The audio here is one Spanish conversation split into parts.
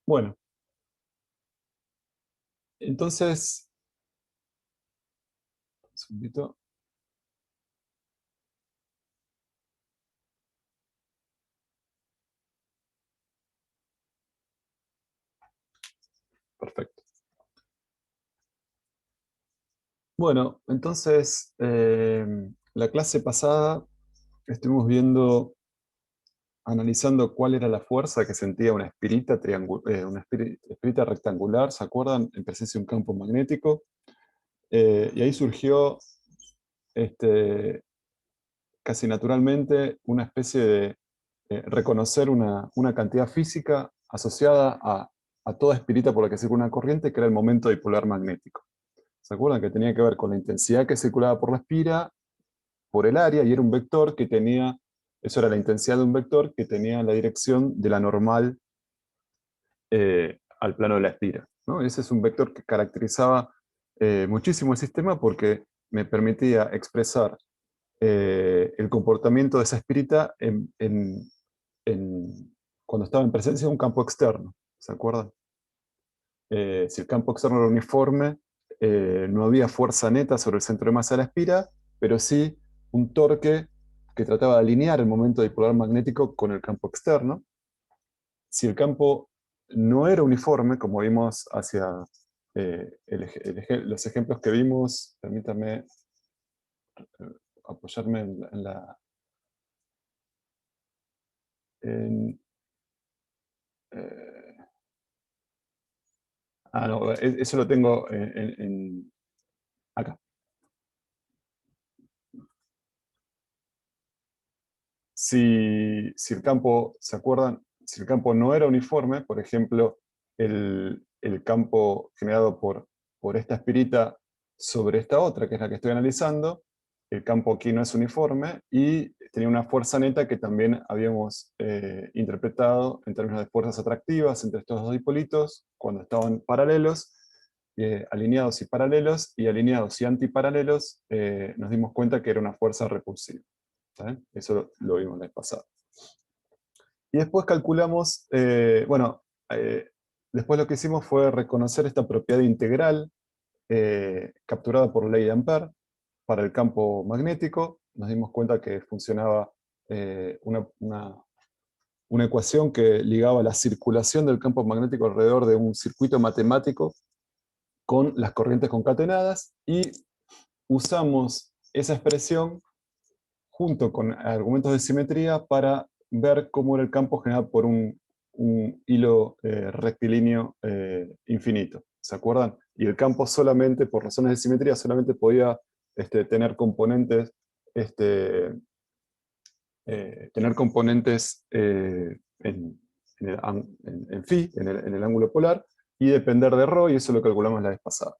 Bueno, entonces, un segundito. Perfecto. Bueno, entonces, la clase pasada estuvimos viendo, analizando cuál era la fuerza que sentía una espirita, espirita rectangular, ¿se acuerdan? En presencia de un campo magnético. Y ahí surgió este, casi naturalmente una especie de reconocer una cantidad física asociada a toda espirita por la que circula una corriente, que era el momento dipolar magnético. ¿Se acuerdan? Que tenía que ver con la intensidad que circulaba por la espira, por el área, y era un vector que tenía, eso era la intensidad de un vector que tenía la dirección de la normal al plano de la espira, ¿no? Ese es un vector que caracterizaba muchísimo el sistema porque me permitía expresar el comportamiento de esa espirita cuando estaba en presencia de un campo externo, ¿se acuerdan? Si el campo externo era uniforme, no había fuerza neta sobre el centro de masa de la espira, pero sí un torque que trataba de alinear el momento dipolar magnético con el campo externo. Si el campo no era uniforme, como vimos hacia los ejemplos que vimos, permítame apoyarme en, eh, no, eso lo tengo acá. Si el campo, ¿se acuerdan? Si el campo no era uniforme, por ejemplo, el campo generado por esta espirita sobre esta otra, que es la que estoy analizando, el campo aquí no es uniforme y tenía una fuerza neta que también habíamos interpretado en términos de fuerzas atractivas entre estos dos dipolitos cuando estaban paralelos, alineados y paralelos, y alineados y antiparalelos, nos dimos cuenta que era una fuerza repulsiva. ¿Saben? Eso lo vimos la vez pasada. Y después calculamos, bueno, después lo que hicimos fue reconocer esta propiedad integral capturada por ley de Ampère para el campo magnético. Nos dimos cuenta que funcionaba una ecuación que ligaba la circulación del campo magnético alrededor de un circuito matemático con las corrientes concatenadas, y usamos esa expresión junto con argumentos de simetría para ver cómo era el campo generado por un hilo rectilíneo infinito. ¿Se acuerdan? Y el campo solamente, por razones de simetría, solamente podía tener componentes, este, en phi, en el ángulo polar, y depender de ρ, y eso lo calculamos la vez pasada.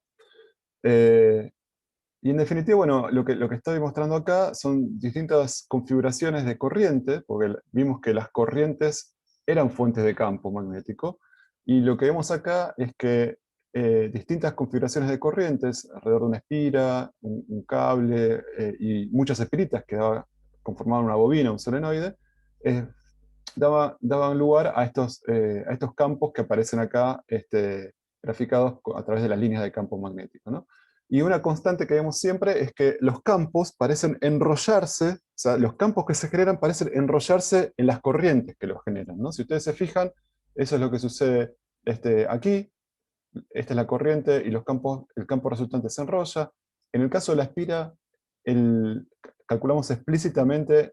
Y en definitiva, bueno, lo que estoy mostrando acá son distintas configuraciones de corriente, porque vimos que las corrientes eran fuentes de campo magnético, y lo que vemos acá es que distintas configuraciones de corrientes, alrededor de una espira, un cable, y muchas espiritas que conformaban una bobina, un solenoide, eh, daban lugar a estos campos que aparecen acá graficados a través de las líneas de campo magnético, ¿no? Y una constante que vemos siempre es que los campos parecen enrollarse, o sea, los campos que se generan parecen enrollarse en las corrientes que los generan, ¿no? Si ustedes se fijan, eso es lo que sucede aquí. Esta es la corriente y el campo resultante se enrolla. En el caso de la espira, calculamos explícitamente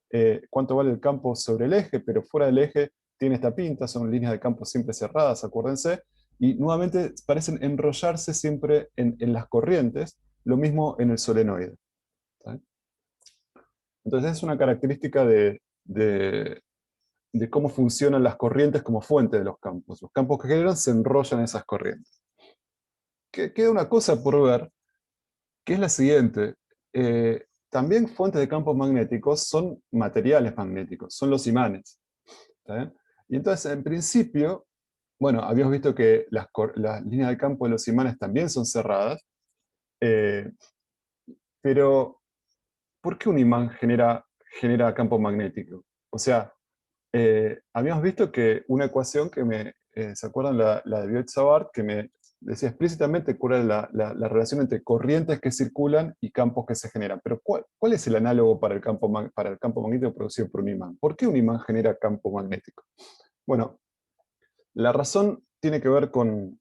cuánto vale el campo sobre el eje, pero fuera del eje tiene esta pinta, son líneas de campo siempre cerradas, acuérdense, y nuevamente parecen enrollarse siempre en las corrientes, lo mismo en el solenoide. ¿Sí? Entonces es una característica de cómo funcionan las corrientes como fuente de los campos. Los campos que generan se enrollan en esas corrientes. Queda una cosa por ver, que es la siguiente. También fuentes de campos magnéticos son materiales magnéticos, son los imanes. ¿Está bien? Y entonces, en principio, bueno, habíamos visto que las líneas de campo de los imanes también son cerradas, eh, pero ¿por qué un imán genera campo magnético? O sea, habíamos visto que una ecuación ¿se acuerdan la de Biot-Savart? Que me decía explícitamente cuál era la relación entre corrientes que circulan y campos que se generan. Pero ¿cuál es el análogo para para el campo magnético producido por un imán? ¿Por qué un imán genera campo magnético? Bueno, la razón tiene que ver con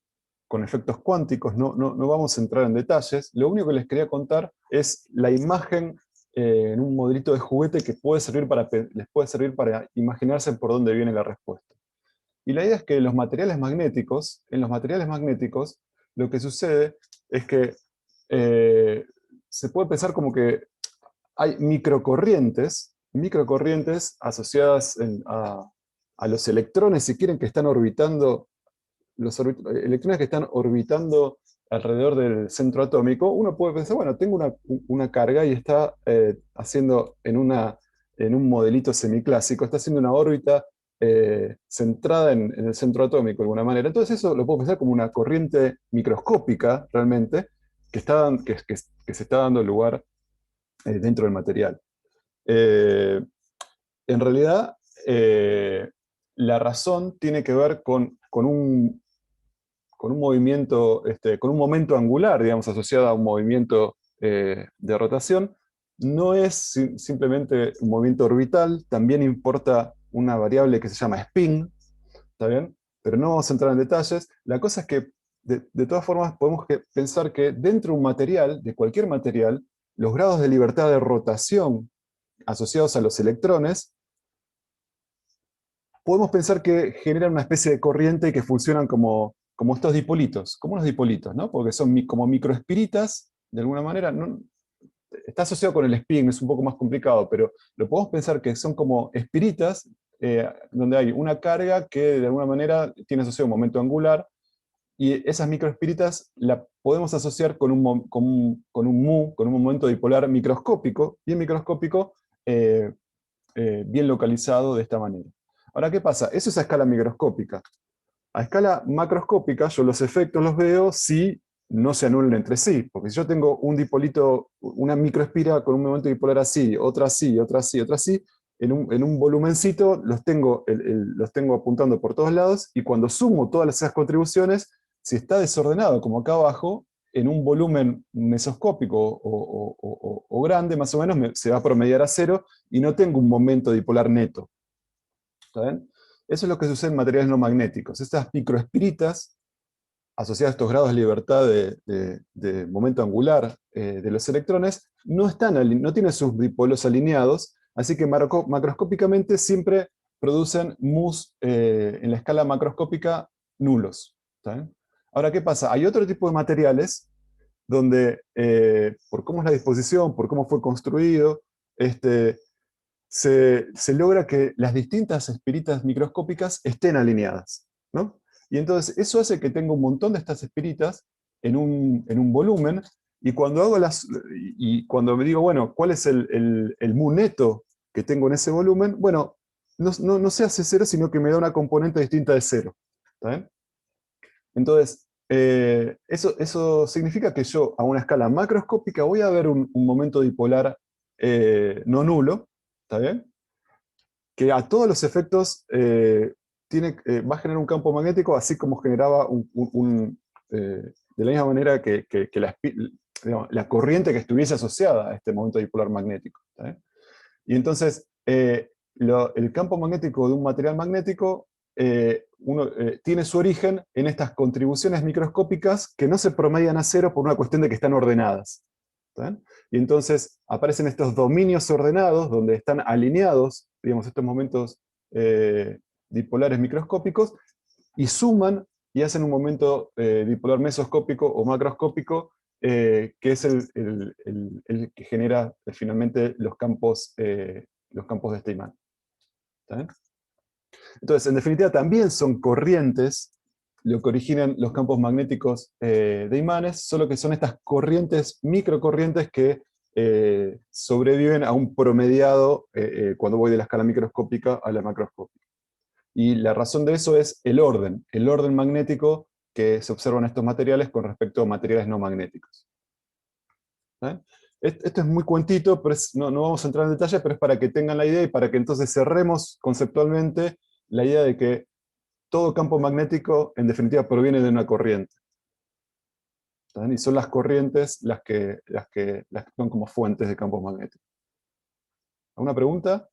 efectos cuánticos, no vamos a entrar en detalles. Lo único que les quería contar es la imagen en un modelito de juguete que les puede servir para imaginarse por dónde viene la respuesta. Y la idea es que en los materiales magnéticos, lo que sucede es que se puede pensar como que hay microcorrientes asociadas a los electrones, si quieren, que están orbitando, electrones que están orbitando alrededor del centro atómico. Uno puede pensar, bueno, tengo una carga y está haciendo en un modelito semiclásico, está haciendo una órbita centrada en el centro atómico de alguna manera. Entonces eso lo puedo pensar como una corriente microscópica, realmente, que se está dando lugar dentro del material. En realidad, la razón tiene que ver con un movimiento, con un momento angular, digamos, asociado a un movimiento de rotación. No es simplemente un movimiento orbital, también importa una variable que se llama spin, ¿está bien? Pero no vamos a entrar en detalles. La cosa es que, de todas formas, podemos pensar que dentro de un material, de cualquier material, los grados de libertad de rotación asociados a los electrones, podemos pensar que generan una especie de corriente y que funcionan como estos dipolitos, como unos dipolitos, ¿no? Porque son como microespiritas, de alguna manera. Está asociado con el spin, es un poco más complicado, pero lo podemos pensar que son como espiritas, donde hay una carga que de alguna manera tiene asociado un momento angular, y esas microespiritas la podemos asociar con un momento dipolar microscópico, bien microscópico, eh, bien localizado de esta manera. Ahora, ¿qué pasa? Eso es a escala microscópica. A escala macroscópica, yo los efectos los veo si no se anulan entre sí, porque si yo tengo un dipolito, una microespira con un momento dipolar así, otra así, otra así, otra así, en un volumencito los tengo apuntando por todos lados, y cuando sumo todas esas contribuciones, si está desordenado como acá abajo, en un volumen mesoscópico o grande, más o menos, se va a promediar a cero, y no tengo un momento dipolar neto. ¿Está bien? Eso es lo que sucede en materiales no magnéticos. Estas microespiritas, asociadas a estos grados de libertad de momento angular de los electrones, no tienen sus dipolos alineados, así que macroscópicamente siempre producen mus en la escala macroscópica nulos. ¿Está bien? Ahora, ¿qué pasa? Hay otro tipo de materiales donde, por cómo es la disposición, por cómo fue construido, se logra que las distintas espiritas microscópicas estén alineadas, ¿no? Y entonces eso hace que tenga un montón de estas espiritas en un volumen, y cuando me digo, bueno, ¿cuál es el mu neto que tengo en ese volumen? Bueno, no se hace cero, sino que me da una componente distinta de cero. ¿Está bien? Entonces, eso significa que yo, a una escala macroscópica, voy a ver un momento dipolar no nulo, ¿está bien? Que a todos los efectos va a generar un campo magnético, así como generaba de la misma manera que digamos, la corriente que estuviese asociada a este momento dipolar magnético. ¿Está bien? Y entonces, el campo magnético de un material magnético tiene su origen en estas contribuciones microscópicas que no se promedian a cero por una cuestión de que están ordenadas. ¿Está bien? Y entonces aparecen estos dominios ordenados donde están alineados, digamos, estos momentos dipolares microscópicos, y suman y hacen un momento dipolar mesoscópico o macroscópico, que es el que genera finalmente los campos de este imán. ¿Está bien? Entonces, en definitiva, también son corrientes lo que originan los campos magnéticos de imanes, solo que son estas corrientes, microcorrientes, que sobreviven a un promediado cuando voy de la escala microscópica a la macroscópica. Y la razón de eso es el orden magnético que se observa en estos materiales con respecto a materiales no magnéticos. ¿Eh? Esto es muy cuentito, pero no vamos a entrar en detalle, pero es para que tengan la idea y para que entonces cerremos conceptualmente la idea de que todo campo magnético, en definitiva, proviene de una corriente. ¿Está bien? Y son las corrientes las que son como fuentes de campos magnéticos. ¿Alguna pregunta?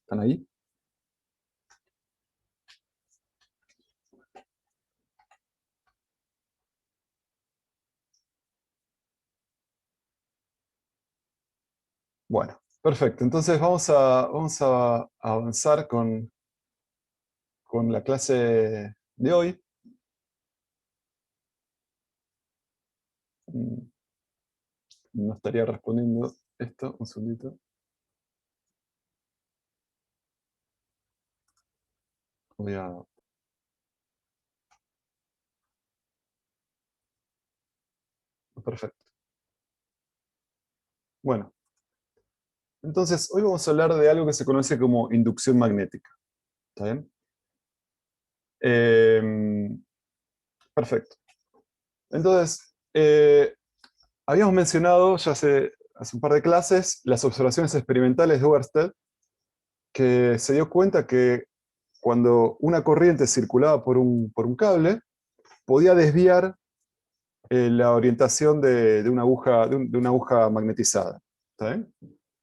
¿Están ahí? Bueno, perfecto. Entonces vamos a avanzar con la clase de hoy. Mm, No estaría respondiendo esto, un segundito. Voy a... Perfecto. Bueno, entonces hoy vamos a hablar de algo que se conoce como inducción magnética. ¿Está bien? Perfecto. Entonces, habíamos mencionado ya hace un par de clases las observaciones experimentales de Oersted, que se dio cuenta que cuando una corriente circulaba por un cable, podía desviar la orientación de una aguja, de una aguja magnetizada. ¿Está bien?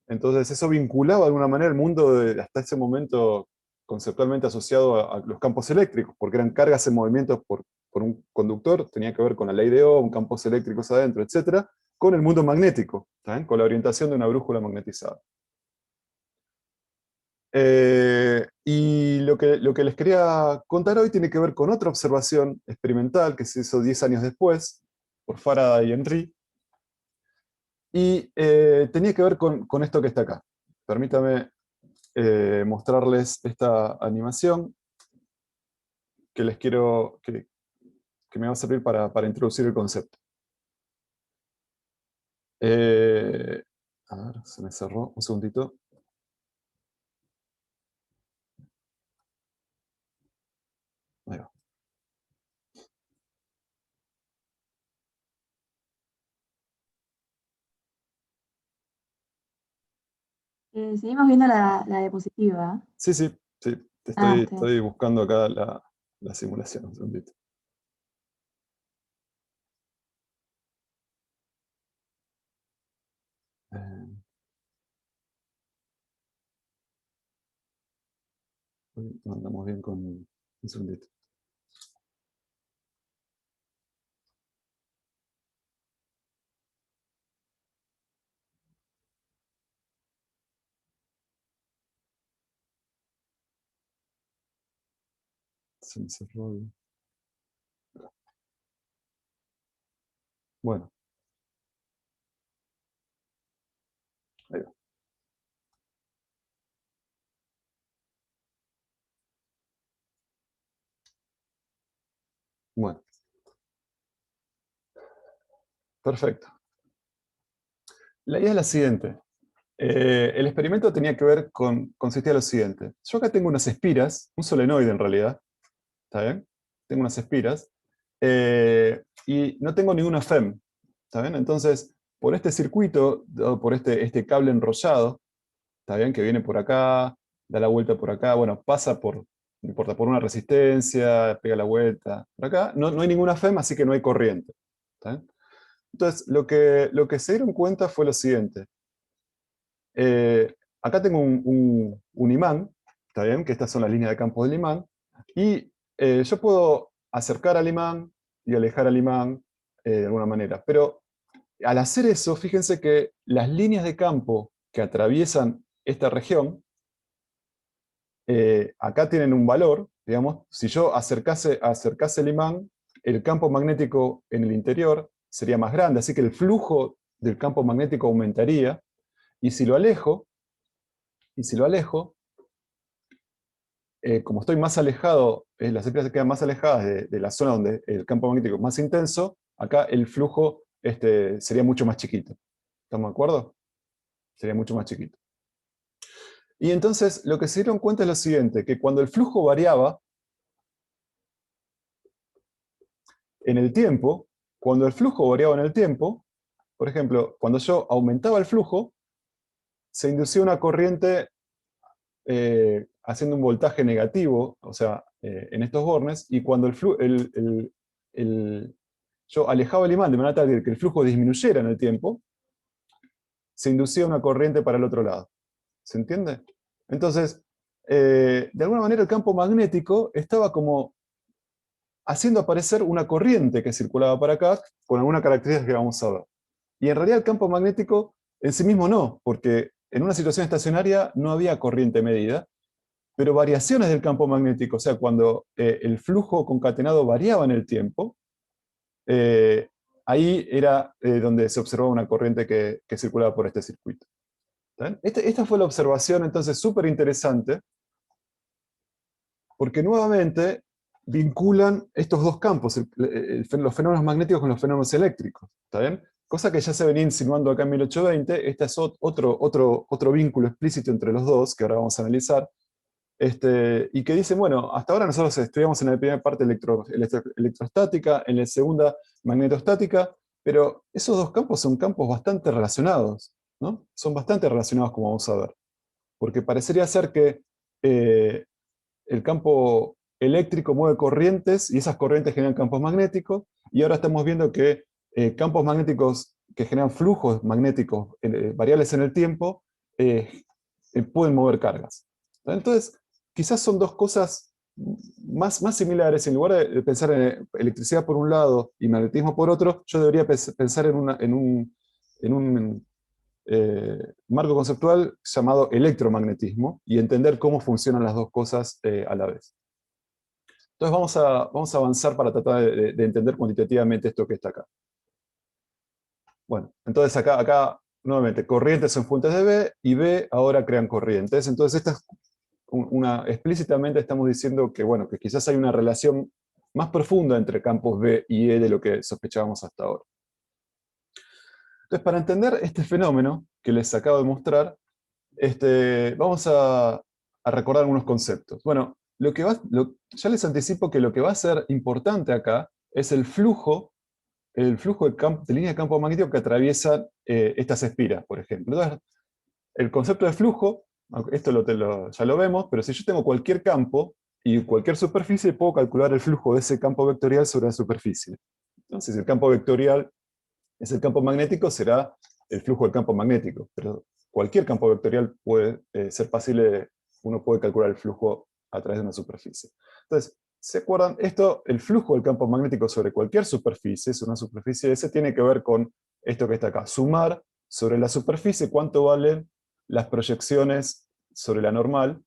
Entonces eso vinculaba de alguna manera el mundo hasta ese momento conceptualmente asociado a los campos eléctricos, porque eran cargas en movimiento por un conductor, tenía que ver con la ley de Ohm, campos eléctricos adentro, etcétera, con el mundo magnético, ¿está bien? Con la orientación de una brújula magnetizada. Y lo que les quería contar hoy tiene que ver con otra observación experimental que se hizo 10 años después, por Faraday y Henry, y tenía que ver con esto que está acá. Permítame mostrarles esta animación que les quiero, que me va a servir para introducir el concepto. A ver, se me cerró, un segundito. Ahí va. Seguimos viendo la diapositiva. Sí, sí, sí, Ah, está bien. estoy buscando acá la simulación, un segundito. Eh, no andamos bien con un segundito. Se me cerró Bueno, ahí va. Bueno, perfecto. La idea es la siguiente. El experimento tenía que ver consistía en lo siguiente. Yo acá tengo unas espiras, un solenoide en realidad, ¿está bien? Tengo unas espiras, y no tengo ninguna FEM, ¿está bien? Entonces, por este circuito, o por este cable enrollado, ¿está bien? Que viene por acá, da la vuelta por acá, bueno, pasa no importa, por una resistencia, pega la vuelta, por acá, no hay ninguna FEM, así que no hay corriente, ¿está bien? Entonces, lo que se dieron cuenta fue lo siguiente. Acá tengo un imán, ¿está bien? Que estas son las líneas de campo del imán, y yo puedo acercar al imán y alejar al imán de alguna manera. Pero al hacer eso, fíjense que las líneas de campo que atraviesan esta región, acá tienen un valor, digamos, si yo acercase el imán, el campo magnético en el interior sería más grande, así que el flujo del campo magnético aumentaría, y si lo alejo, y si lo alejo, como estoy más alejado, las espiras se quedan más alejadas de la zona donde el campo magnético es más intenso, acá el flujo sería mucho más chiquito. ¿Estamos de acuerdo? Sería mucho más chiquito. Y entonces lo que se dieron cuenta es lo siguiente, que cuando el flujo variaba en el tiempo, cuando el flujo variaba en el tiempo, Por ejemplo, cuando yo aumentaba el flujo, se inducía una corriente haciendo un voltaje negativo, o sea, en estos bornes, y cuando yo alejaba el imán de manera tal que el flujo disminuyera en el tiempo, se inducía una corriente para el otro lado. ¿Se entiende? Entonces, de alguna manera el campo magnético estaba como haciendo aparecer una corriente que circulaba para acá con alguna característica que vamos a ver. Y en realidad el campo magnético en sí mismo no, porque en una situación estacionaria no había corriente medida, pero variaciones del campo magnético, o sea, cuando el flujo concatenado variaba en el tiempo, eh, ahí era donde se observaba una corriente que circulaba por este circuito. Esta fue la observación entonces súper interesante, porque nuevamente vinculan estos dos campos, los fenómenos magnéticos con los fenómenos eléctricos. ¿Está bien? Cosa que ya se venía insinuando acá en 1820, este es otro vínculo explícito entre los dos, que ahora vamos a analizar, y que dicen, bueno, hasta ahora nosotros estudiamos en la primera parte electrostática, en la segunda magnetostática, pero esos dos campos son campos bastante relacionados, ¿no? Son bastante relacionados, como vamos a ver, porque parecería ser que eh, el campo eléctrico mueve corrientes y esas corrientes generan campos magnéticos, y ahora estamos viendo que campos magnéticos que generan flujos magnéticos variables en el tiempo pueden mover cargas. Entonces, quizás son dos cosas más similares. En lugar de pensar en electricidad por un lado y magnetismo por otro, yo debería pensar en un marco conceptual llamado electromagnetismo y entender cómo funcionan las dos cosas a la vez. Entonces vamos a avanzar para tratar de entender cuantitativamente esto que está acá. Bueno, entonces acá nuevamente, corrientes son fuentes de B y B ahora crean corrientes. Entonces esta es explícitamente estamos diciendo que, bueno, que quizás hay una relación más profunda entre campos B y E de lo que sospechábamos hasta ahora. Entonces, para entender este fenómeno que les acabo de mostrar, vamos a recordar algunos conceptos. Bueno, ya les anticipo que lo que va a ser importante acá es el flujo de línea de campo magnético que atraviesan estas espiras, por ejemplo. Entonces, el concepto de flujo, esto ya lo vemos, pero si yo tengo cualquier campo y cualquier superficie, puedo calcular el flujo de ese campo vectorial sobre la superficie. Entonces, si el campo vectorial es el campo magnético, será el flujo del campo magnético. Pero cualquier campo vectorial puede ser pasible, uno puede calcular el flujo a través de una superficie. Entonces, ¿se acuerdan? El flujo del campo magnético sobre cualquier superficie, sobre una superficie S, tiene que ver con esto que está acá. Sumar sobre la superficie cuánto valen las proyecciones sobre la normal,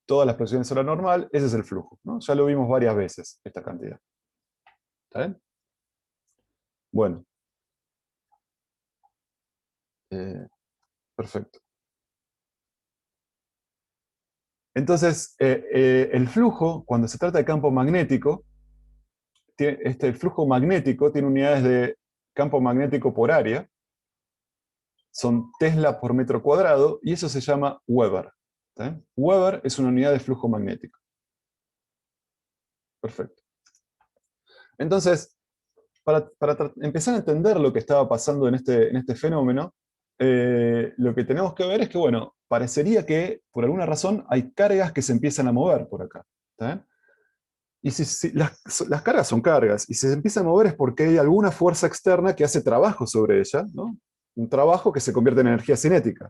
todas las proyecciones sobre la normal, ese es el flujo, ¿no? Ya lo vimos varias veces, esta cantidad. ¿Está bien? Bueno. Perfecto. Entonces, el flujo, cuando se trata de campo magnético, el flujo magnético tiene unidades de campo magnético por área, son Tesla por metro cuadrado, y eso se llama Weber. Weber es una unidad de flujo magnético. Perfecto. Entonces, para empezar a entender lo que estaba pasando en este fenómeno, lo que tenemos que ver es que, bueno, parecería que, por alguna razón, hay cargas que se empiezan a mover por acá. ¿Está bien? Y si las cargas son cargas, y si se empieza a mover es porque hay alguna fuerza externa que hace trabajo sobre ella, ¿no? Un trabajo que se convierte en energía cinética.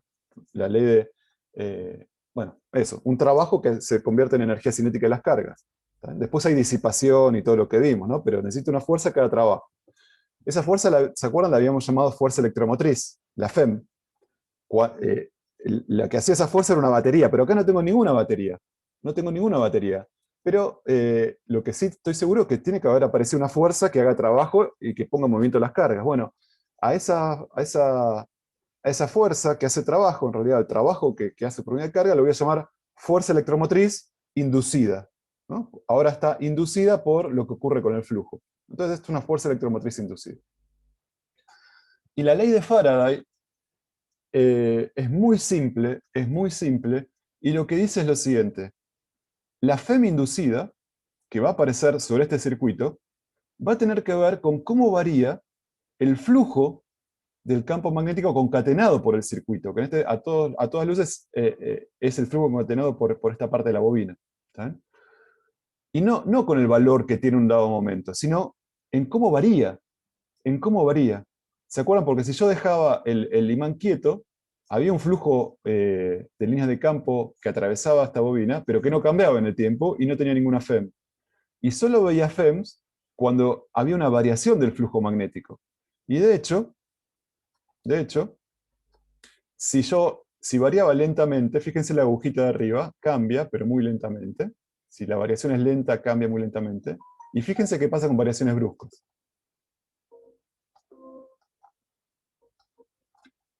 La ley de, bueno, eso, un trabajo que se convierte en energía cinética de las cargas. Después hay disipación y todo lo que vimos, ¿no? Pero necesita una fuerza que haga trabajo. Esa fuerza, ¿se acuerdan? La habíamos llamado fuerza electromotriz, la FEM. La que hacía esa fuerza era una batería, pero acá no tengo ninguna batería. No tengo ninguna batería. Pero lo que sí estoy seguro es que tiene que haber aparecido una fuerza que haga trabajo y que ponga en movimiento las cargas. Bueno, a esa fuerza que hace trabajo, en realidad el trabajo que hace por unidad de carga, lo voy a llamar fuerza electromotriz inducida, ¿no? Ahora está inducida por lo que ocurre con el flujo. Entonces esto es una fuerza electromotriz inducida. Y la ley de Faraday es muy simple, y lo que dice es lo siguiente. La FEM inducida, que va a aparecer sobre este circuito, va a tener que ver con cómo varía el flujo del campo magnético concatenado por el circuito, que en este, a todas luces es el flujo concatenado por esta parte de la bobina. ¿Está bien? Y no con el valor que tiene un dado momento, sino en cómo varía. En cómo varía. ¿Se acuerdan? Porque si yo dejaba el imán quieto, había un flujo de líneas de campo que atravesaba esta bobina, pero que no cambiaba en el tiempo y no tenía ninguna FEM. Y solo veía FEMs cuando había una variación del flujo magnético. Y de hecho, si variaba lentamente, fíjense la agujita de arriba, cambia, pero muy lentamente. Si la variación es lenta, cambia muy lentamente. Y fíjense qué pasa con variaciones bruscas.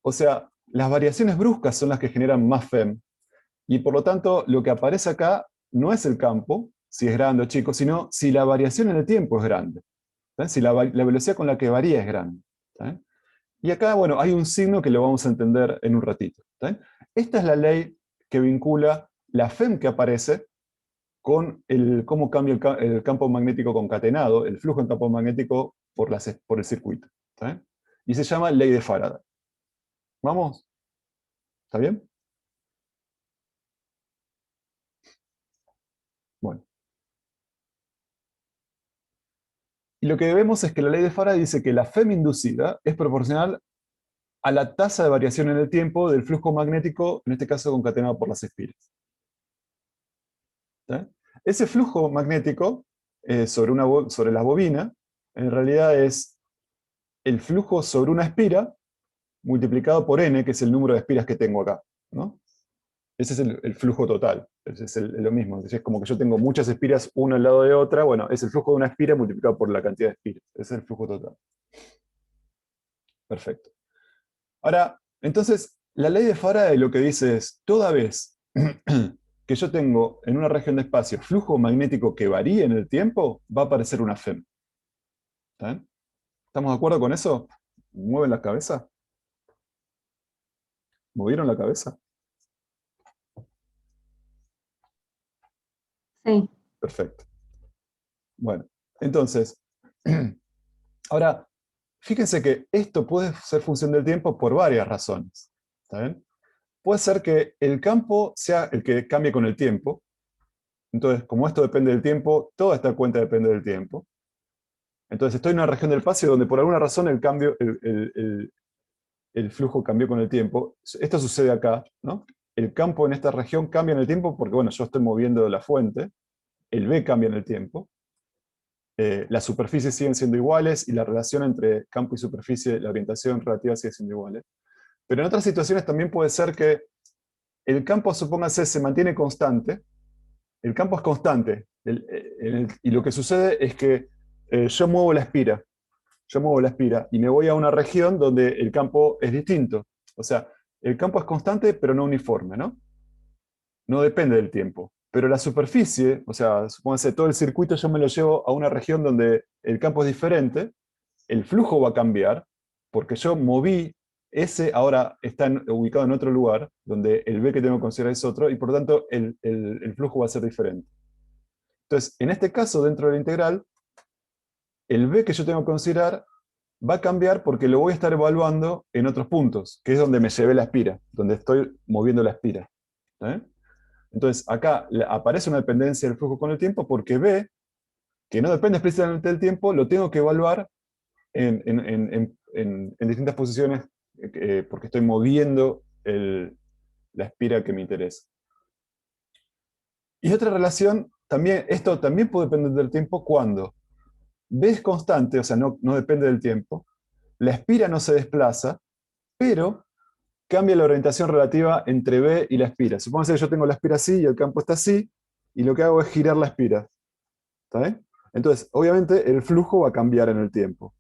O sea, las variaciones bruscas son las que generan más FEM. Y por lo tanto, lo que aparece acá no es el campo, si es grande o chico, sino si la variación en el tiempo es grande. ¿Está? Si la velocidad con la que varía es grande. ¿Está? Y acá, bueno, hay un signo que lo vamos a entender en un ratito. ¿Está? Esta es la ley que vincula la FEM que aparece con cómo cambia el campo magnético concatenado, el flujo en campo magnético por el circuito. ¿Está? Y se llama ley de Faraday. ¿Vamos? ¿Está bien? Bueno. Y lo que vemos es que la ley de Faraday dice que la FEM inducida es proporcional a la tasa de variación en el tiempo del flujo magnético, en este caso concatenado por las espiras. ¿Sí? Ese flujo magnético sobre la bobina, en realidad es el flujo sobre una espira multiplicado por n, que es el número de espiras que tengo acá, ¿no? Ese es el flujo total. Es lo mismo. Es como que yo tengo muchas espiras una al lado de otra. Bueno, es el flujo de una espira multiplicado por la cantidad de espiras. Ese es el flujo total. Perfecto. Ahora, entonces, la ley de Faraday lo que dice es, toda vez que yo tengo en una región de espacio flujo magnético que varíe en el tiempo, va a aparecer una FEM. ¿Está bien? ¿Estamos de acuerdo con eso? ¿Mueven la cabeza? ¿Movieron la cabeza? Sí. Perfecto. Bueno, entonces, ahora, fíjense que esto puede ser función del tiempo por varias razones. ¿Está bien? Puede ser que el campo sea el que cambie con el tiempo. Entonces, como esto depende del tiempo, toda esta cuenta depende del tiempo. Entonces, estoy en una región del espacio donde por alguna razón el flujo cambió con el tiempo. Esto sucede acá, ¿no? El campo en esta región cambia en el tiempo porque, bueno, yo estoy moviendo la fuente. El B cambia en el tiempo. Las superficies siguen siendo iguales y la relación entre campo y superficie, la orientación relativa sigue siendo iguales. Pero en otras situaciones también puede ser que el campo, supóngase, se mantiene constante. El campo es constante. Y lo que sucede es que yo muevo la espira. Yo muevo la espira y me voy a una región donde el campo es distinto. O sea, el campo es constante pero no uniforme, ¿no? No depende del tiempo. Pero la superficie, o sea, supóngase todo el circuito yo me lo llevo a una región donde el campo es diferente, el flujo va a cambiar, porque yo moví ese, ahora está ubicado en otro lugar, donde el B que tengo que considerar es otro, y por lo tanto el flujo va a ser diferente. Entonces, en este caso, dentro de la integral, el B que yo tengo que considerar va a cambiar porque lo voy a estar evaluando en otros puntos, que es donde me llevé la espira, donde estoy moviendo la espira. ¿Eh? Entonces, acá aparece una dependencia del flujo con el tiempo porque B, que no depende explícitamente del tiempo, lo tengo que evaluar en distintas posiciones porque estoy moviendo la espira que me interesa. Y otra relación, también, esto también puede depender del tiempo cuando B es constante, o sea, no depende del tiempo, la espira no se desplaza, pero cambia la orientación relativa entre B y la espira. Supongamos que yo tengo la espira así y el campo está así, y lo que hago es girar la espira. ¿Está bien? Entonces, obviamente, el flujo va a cambiar en el tiempo.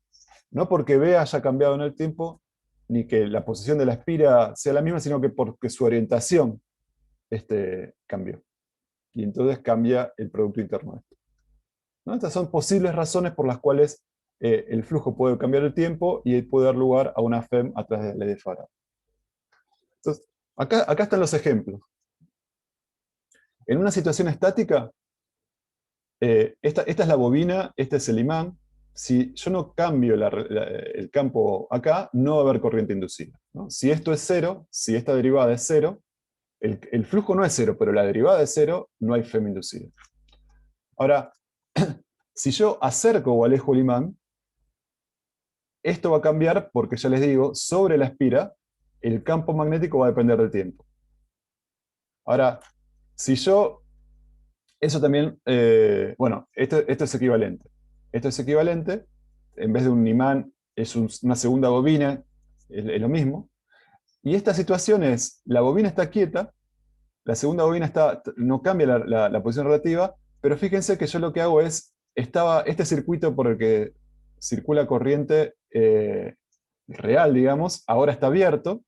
No porque B haya cambiado en el tiempo, ni que la posición de la espira sea la misma, sino que porque su orientación cambió. Y entonces cambia el producto interno. ¿No? Estas son posibles razones por las cuales el flujo puede cambiar el tiempo y puede dar lugar a una FEM a través de la ley de Faraday. Entonces, acá están los ejemplos. En una situación estática, esta es la bobina, este es el imán. si yo no cambio el campo acá, no va a haber corriente inducida, ¿no? Si esto es cero, si esta derivada es cero, el flujo no es cero, pero la derivada es cero, no hay FEM inducida. Ahora, si yo acerco o alejo el imán, esto va a cambiar porque, ya les digo, sobre la espira, el campo magnético va a depender del tiempo. Ahora, si yo, eso también, bueno, esto es equivalente. Esto es equivalente, en vez de un imán, es una segunda bobina, es lo mismo. Y esta situación es, la bobina está quieta, la segunda bobina no cambia la posición relativa, pero fíjense que yo lo que hago es, este circuito por el que circula corriente real, digamos, ahora está abierto,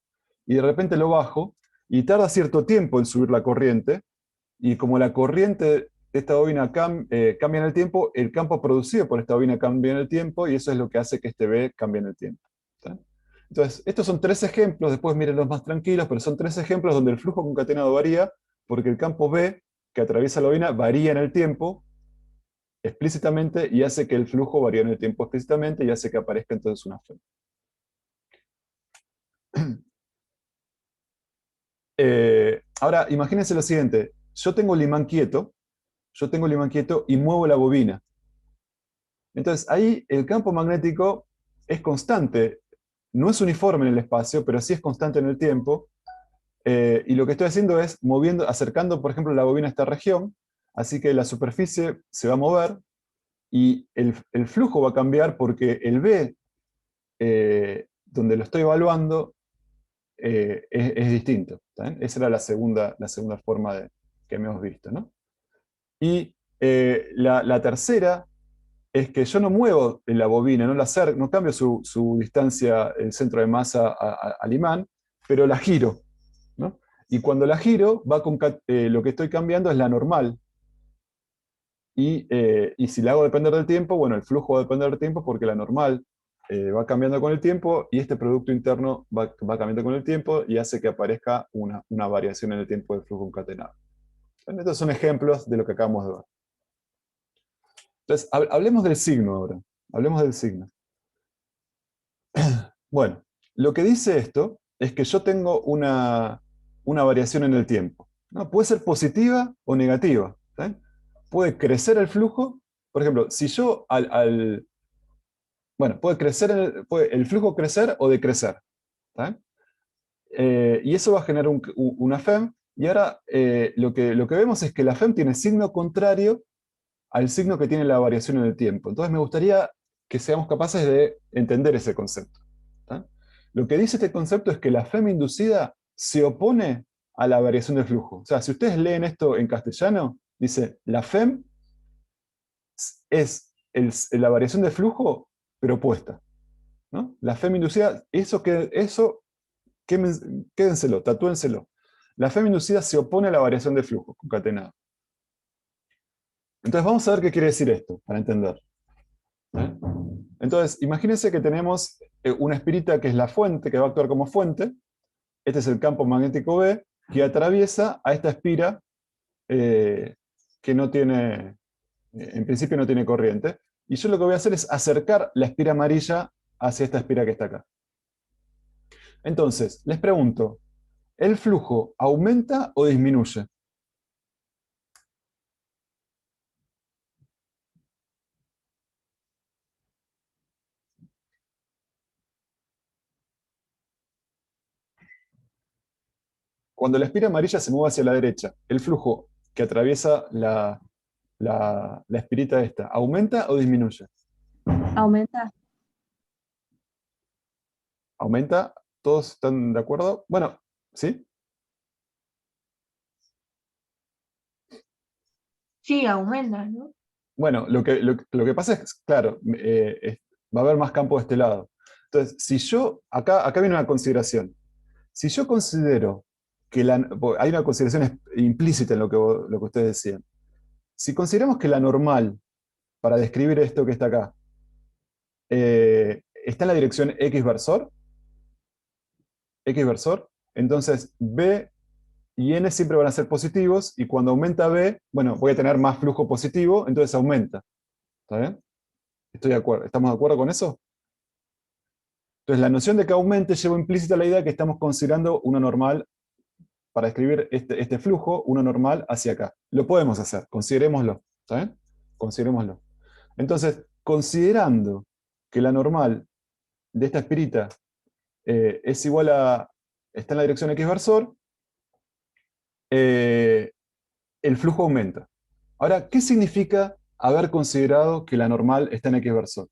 y de repente lo bajo, y tarda cierto tiempo en subir la corriente, y como la corriente de esta bobina cambia en el tiempo, el campo producido por esta bobina cambia en el tiempo, y eso es lo que hace que este B cambie en el tiempo. ¿Está? Entonces, estos son tres ejemplos, después miren los más tranquilos, pero son tres ejemplos donde el flujo concatenado varía, porque el campo B que atraviesa la bobina varía en el tiempo explícitamente y hace que el flujo varíe en el tiempo explícitamente y hace que aparezca entonces una FEM. Ahora, imagínense lo siguiente, yo tengo el imán quieto, y muevo la bobina. Entonces, ahí el campo magnético es constante, no es uniforme en el espacio, pero sí es constante en el tiempo, y lo que estoy haciendo es acercando, por ejemplo, la bobina a esta región, así que la superficie se va a mover, y el flujo va a cambiar porque el B, donde lo estoy evaluando, es distinto. ¿Está bien? Esa era la segunda forma que hemos visto, ¿no? Y la tercera es que yo no muevo la bobina, no cambio su distancia, el centro de masa al imán, pero la giro, ¿no? Y cuando la giro, lo que estoy cambiando es la normal. Y si la hago depender del tiempo, bueno, el flujo va a depender del tiempo porque la normal va cambiando con el tiempo y este producto interno va cambiando con el tiempo y hace que aparezca una variación en el tiempo del flujo concatenado. Estos son ejemplos de lo que acabamos de ver. Entonces, hablemos del signo ahora. Hablemos del signo. Bueno, lo que dice esto es que yo tengo una variación en el tiempo, ¿no? Puede ser positiva o negativa. ¿Sí? Puede crecer el flujo. Por ejemplo, si yo bueno, puede crecer puede el flujo crecer o decrecer. ¿Sí? Y eso va a generar una FEM. Y ahora lo que vemos es que la FEM tiene signo contrario al signo que tiene la variación en el tiempo. Entonces me gustaría que seamos capaces de entender ese concepto. ¿Tá? Lo que dice este concepto es que la FEM inducida se opone a la variación del flujo. O sea, si ustedes leen esto en castellano, dice, la FEM es la variación de flujo, pero opuesta, ¿no? La FEM inducida, quédenselo, tatúenselo. La FEM inducida se opone a la variación de flujo concatenado. Entonces vamos a ver qué quiere decir esto, para entender. ¿Eh? Entonces, imagínense que tenemos una espirita que es la fuente, que va a actuar como fuente. Este es el campo magnético B, que atraviesa a esta espira que no tiene, en principio no tiene corriente. Y yo lo que voy a hacer es acercar la espira amarilla hacia esta espira que está acá. Entonces, les pregunto, ¿el flujo aumenta o disminuye? Cuando la espira amarilla se mueve hacia la derecha, ¿el flujo que atraviesa la espirita esta, aumenta o disminuye? Aumenta. ¿Aumenta? ¿Todos están de acuerdo? Bueno, ¿sí? Sí, aumenta, ¿no? Bueno, lo que pasa es, claro, va a haber más campo de este lado. Entonces, si acá viene una consideración. Si yo considero que hay una consideración implícita en lo que ustedes decían. Si consideramos que la normal, para describir esto que está acá, está en la dirección x versor, entonces B y N siempre van a ser positivos, y cuando aumenta B, bueno, voy a tener más flujo positivo, entonces aumenta. ¿Está bien? Estoy de acuerdo. ¿Estamos de acuerdo con eso? Entonces, la noción de que aumente lleva implícita la idea que estamos considerando una normal para escribir este flujo, uno normal hacia acá. Lo podemos hacer, considerémoslo. ¿Está bien? Considerémoslo. Entonces, considerando que la normal de esta espirita es igual a, está en la dirección x versor, el flujo aumenta. Ahora, ¿qué significa haber considerado que la normal está en x versor?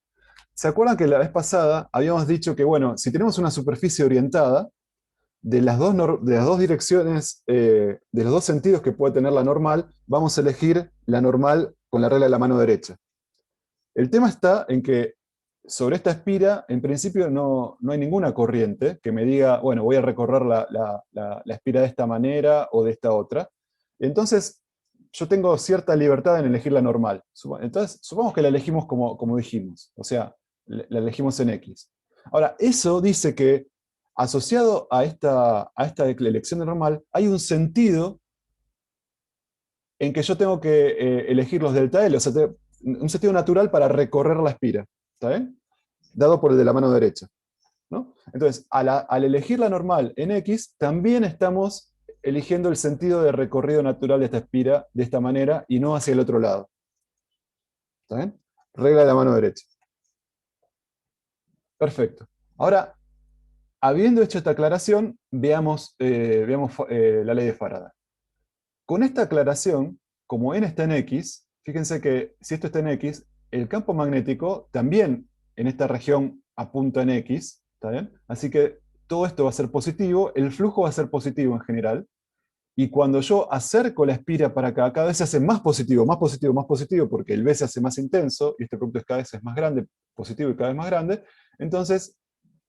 ¿Se acuerdan que la vez pasada habíamos dicho que, bueno, si tenemos una superficie orientada, de las dos direcciones, de los dos sentidos que puede tener la normal, vamos a elegir la normal con la regla de la mano derecha. El tema está en que sobre esta espira, en principio no hay ninguna corriente que me diga, bueno, voy a recorrer la espira de esta manera o de esta otra. Entonces, yo tengo cierta libertad en elegir la normal. Entonces, supongamos que la elegimos como dijimos, o sea, la elegimos en X. Ahora, eso dice que asociado a esta elección de normal, hay un sentido en que yo tengo que elegir los delta L, o sea, un sentido natural para recorrer la espira, ¿está bien? Dado por el de la mano derecha, ¿no? Entonces, al elegir la normal en X, también estamos eligiendo el sentido de recorrido natural de esta espira de esta manera y no hacia el otro lado. ¿Está bien? Regla de la mano derecha. Perfecto. Ahora, habiendo hecho esta aclaración, veamos la ley de Faraday. Con esta aclaración, como n está en X, fíjense que si esto está en X, el campo magnético también en esta región apunta en X, ¿está bien? Así que todo esto va a ser positivo, el flujo va a ser positivo en general, y cuando yo acerco la espira para acá, cada vez se hace más positivo, más positivo, más positivo, porque el B se hace más intenso, y este producto cada vez es más grande, positivo y cada vez más grande, entonces,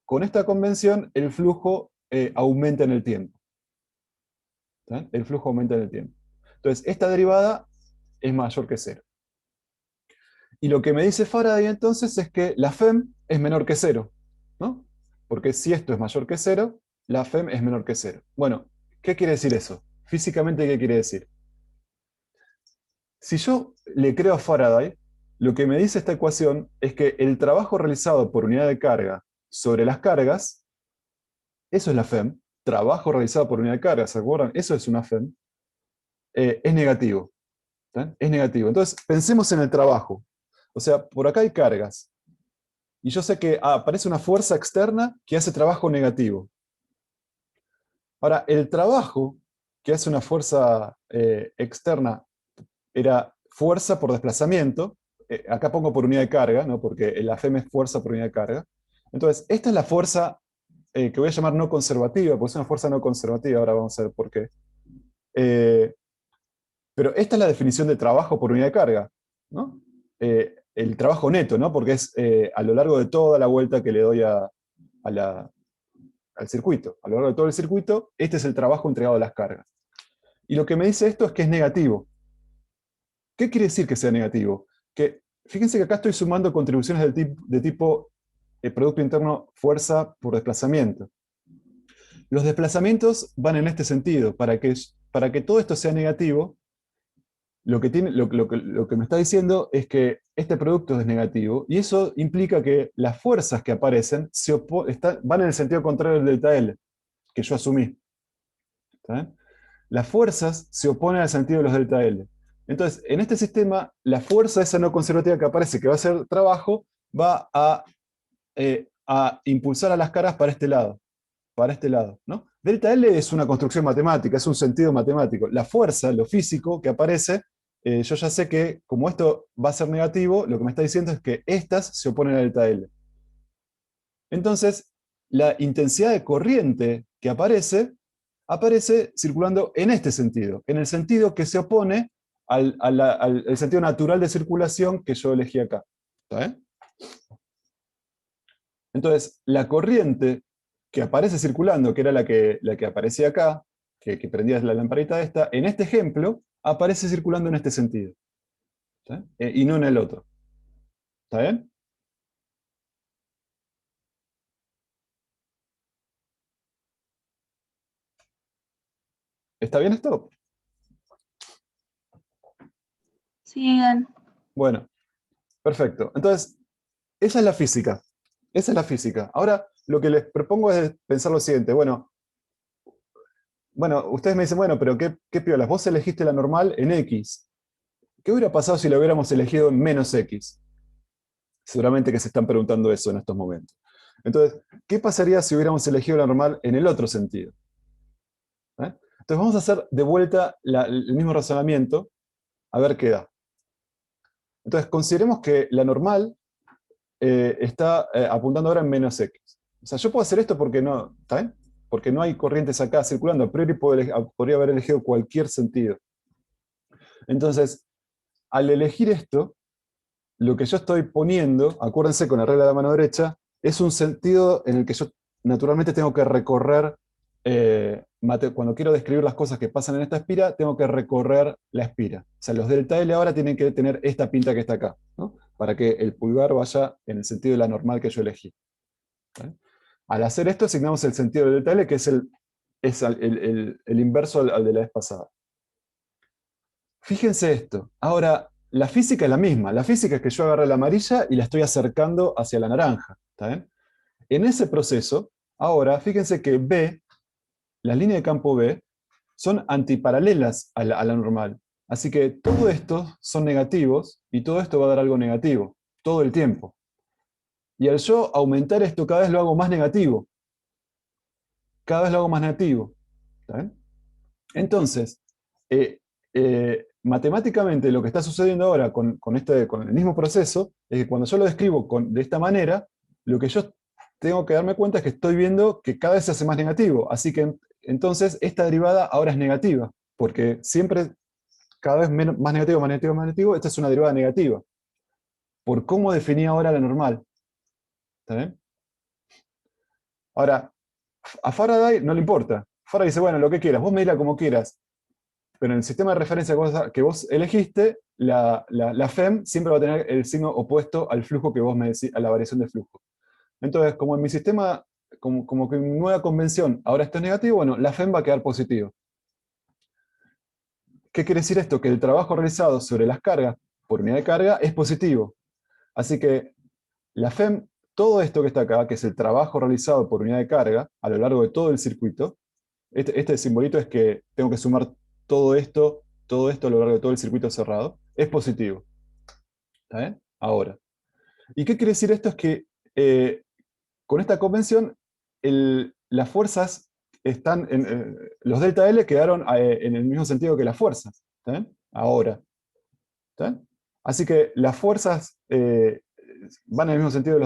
con esta convención, el flujo aumenta en el tiempo. ¿Está? El flujo aumenta en el tiempo. Entonces, esta derivada es mayor que cero. Y lo que me dice Faraday entonces es que la FEM es menor que cero, ¿no? Porque si esto es mayor que cero, la FEM es menor que cero. Bueno, ¿qué quiere decir eso? Físicamente, ¿qué quiere decir? Si yo le creo a Faraday, lo que me dice esta ecuación es que el trabajo realizado por unidad de carga sobre las cargas, eso es la FEM, trabajo realizado por unidad de carga, ¿se acuerdan? Eso es una FEM, es negativo. ¿Está? Es negativo. Entonces, pensemos en el trabajo. O sea, por acá hay cargas. Y yo sé que aparece una fuerza externa que hace trabajo negativo. Ahora, el trabajo que hace una fuerza externa era fuerza por desplazamiento. Acá pongo por unidad de carga, ¿no? Porque la FEM es fuerza por unidad de carga. Entonces, esta es la fuerza que voy a llamar no conservativa, porque es una fuerza no conservativa, ahora vamos a ver por qué. Eh, Pero esta es la definición de trabajo por unidad de carga, ¿no? El trabajo neto, ¿no? Porque es a lo largo de toda la vuelta que le doy al circuito. A lo largo de todo el circuito, este es el trabajo entregado a las cargas. Y lo que me dice esto es que es negativo. ¿Qué quiere decir que sea negativo? Que fíjense que acá estoy sumando contribuciones de tipo Producto Interno Fuerza por Desplazamiento. Los desplazamientos van en este sentido. Para que todo esto sea negativo, lo que me está diciendo es que este producto es negativo, y eso implica que las fuerzas que aparecen van en el sentido contrario del delta L, que yo asumí. ¿Está bien? Las fuerzas se oponen al sentido de los delta L. Entonces, en este sistema, la fuerza esa no conservativa que aparece, que va a hacer trabajo, va a impulsar a las caras para este lado, ¿no? Delta L es una construcción matemática, es un sentido matemático. La fuerza, lo físico que aparece, yo ya sé que como esto va a ser negativo, lo que me está diciendo es que estas se oponen a delta L. Entonces, la intensidad de corriente que aparece circulando en este sentido, en el sentido que se opone al sentido natural de circulación que yo elegí acá. ¿Está bien? Entonces, la corriente que aparece circulando, que era la que aparecía acá, que prendía la lamparita esta, en este ejemplo, aparece circulando en este sentido. ¿Sí? Y no en el otro. ¿Está bien? ¿Está bien esto? Sigan. Bueno, perfecto. Entonces, esa es la física. Esa es la física. Ahora, lo que les propongo es pensar lo siguiente. Bueno, ustedes me dicen, bueno, pero ¿qué piolas? Vos elegiste la normal en X. ¿Qué hubiera pasado si la hubiéramos elegido en menos X? Seguramente que se están preguntando eso en estos momentos. Entonces, ¿qué pasaría si hubiéramos elegido la normal en el otro sentido? ¿Eh? Entonces vamos a hacer de vuelta el mismo razonamiento, a ver qué da. Entonces, consideremos que la normal está apuntando ahora en menos X. O sea, yo puedo hacer esto porque no, ¿está bien? Porque no hay corrientes acá circulando. A priori podría haber elegido cualquier sentido. Entonces, al elegir esto, lo que yo estoy poniendo, acuérdense con la regla de la mano derecha, es un sentido en el que yo naturalmente tengo que recorrer, cuando quiero describir las cosas que pasan en esta espira, tengo que recorrer la espira. O sea, los delta L ahora tienen que tener esta pinta que está acá, ¿no? Para que el pulgar vaya en el sentido de la normal que yo elegí. ¿Vale? Al hacer esto asignamos el sentido del delta L, que es el inverso al de la vez pasada. Fíjense esto. Ahora, la física es la misma. La física es que yo agarro la amarilla y la estoy acercando hacia la naranja. ¿Está bien? En ese proceso, ahora, fíjense que B, las líneas de campo B, son antiparalelas a la normal. Así que todo esto son negativos y todo esto va a dar algo negativo, todo el tiempo. Y al yo aumentar esto, cada vez lo hago más negativo. Cada vez lo hago más negativo. ¿Está bien? Entonces, matemáticamente lo que está sucediendo ahora con el mismo proceso es que cuando yo lo describo de esta manera, lo que yo tengo que darme cuenta es que estoy viendo que cada vez se hace más negativo. Así que entonces esta derivada ahora es negativa, porque siempre cada vez más negativo, más negativo, más negativo, esta es una derivada negativa. Por cómo definí ahora la normal. ¿Está bien? Ahora, a Faraday no le importa. Faraday dice, bueno, lo que quieras, vos medila como quieras. Pero en el sistema de referencia que vos elegiste, la FEM siempre va a tener el signo opuesto al flujo que vos me decís, a la variación de flujo. Entonces, como en mi sistema, como que en mi nueva convención ahora esto es negativo, bueno, la FEM va a quedar positivo. ¿Qué quiere decir esto? Que el trabajo realizado sobre las cargas por unidad de carga es positivo. Así que la FEM, todo esto que está acá, que es el trabajo realizado por unidad de carga a lo largo de todo el circuito, este simbolito es que tengo que sumar todo esto a lo largo de todo el circuito cerrado, es positivo. ¿Está bien? Ahora. ¿Y qué quiere decir esto? Es que con esta convención las fuerzas están, los delta L quedaron en el mismo sentido que las fuerzas. ¿Está bien? Ahora. ¿Está bien? Así que las fuerzas van en el mismo sentido de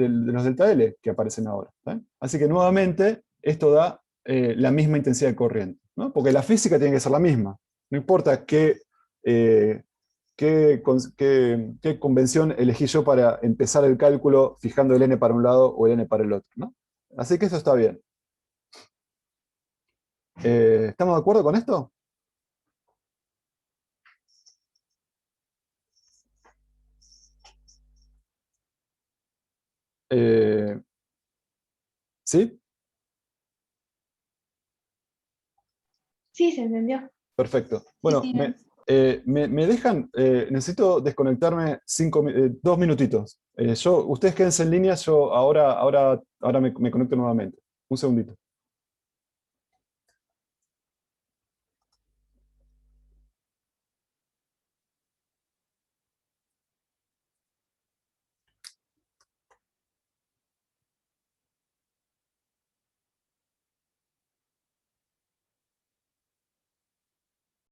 los delta L que aparecen ahora. ¿Está bien? Así que nuevamente esto da la misma intensidad de corriente, ¿no? Porque la física tiene que ser la misma. No importa eh, qué convención elegí yo para empezar el cálculo fijando el n para un lado o el n para el otro, ¿no? Así que eso está bien. ¿Estamos de acuerdo con esto? Eh, ¿Sí? Sí, se entendió. Perfecto. Sí, Bueno, sí, me dejan, necesito desconectarme 2 minutitos. Ustedes quédense en línea, yo ahora me conecto nuevamente. Un segundito.